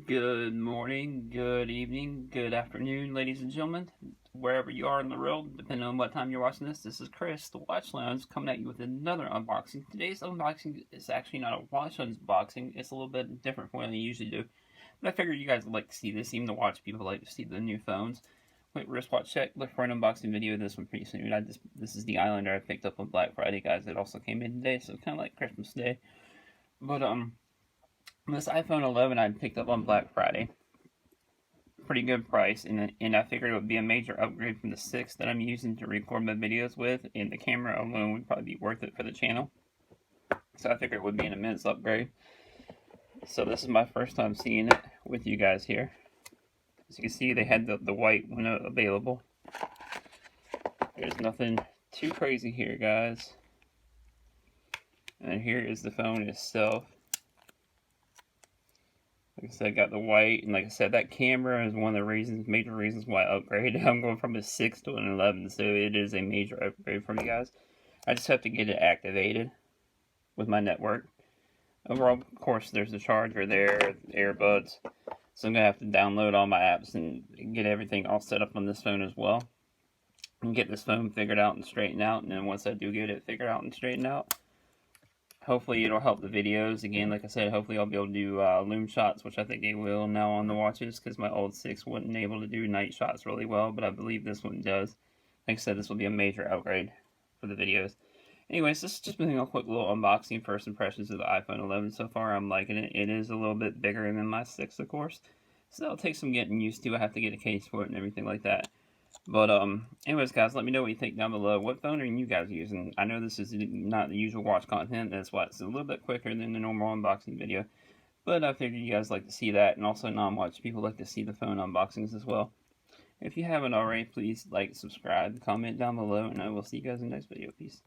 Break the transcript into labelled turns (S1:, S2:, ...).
S1: Good morning, good evening, good afternoon, ladies and gentlemen, wherever you are in the world, depending on what time you're watching this. This is Chris, the Watch Lounge, coming at you with another unboxing. Today's unboxing is actually not a watch unboxing, it's a little bit different from what I usually do. But I figured you guys would like to see this, even the watch people like to see the new phones. Quick wristwatch check, look for an unboxing video of this one pretty soon. This is the Islander I picked up on Black Friday, guys. It also came in today, so kind of like Christmas Day. But, this iPhone 11 I picked up on Black Friday. Pretty good price, and I figured it would be a major upgrade from the 6 that I'm using to record my videos with, and the camera alone would probably be worth it for the channel. So I figured it would be an immense upgrade. So this is my first time seeing it with you guys here. As you can see, they had the white one available. There's nothing too crazy here, guys. And here is the phone itself. Like I said, I got the white, and like I said, that camera is one of the major reasons why I upgraded. I'm going from a 6 to an 11, so it is a major upgrade for me, guys. I just have to get it activated with my network. Overall, of course, there's the charger there, the earbuds, so I'm going to have to download all my apps and get everything all set up on this phone as well. And get this phone figured out and straightened out, and then once I do get it figured out and straightened out, hopefully it'll help the videos. Again, like I said, hopefully I'll be able to do lume shots, which I think they will now on the watches, because my old 6 wasn't able to do night shots really well, but I believe this one does. Like I said, this will be a major upgrade for the videos. Anyways, this has just been a quick little unboxing, first impressions of the iPhone 11 so far. I'm liking it. It is a little bit bigger than my 6, of course, so that'll take some getting used to. I have to get a case for it and everything like that. But, anyways, guys, let me know what you think down below. What phone are you guys using? I know this is not the usual watch content. That's why it's a little bit quicker than the normal unboxing video. But I figured you guys like to see that, and also non-watch people like to see the phone unboxings as well. If you haven't already, please like, subscribe, comment down below, and I will see you guys in the next video. Peace.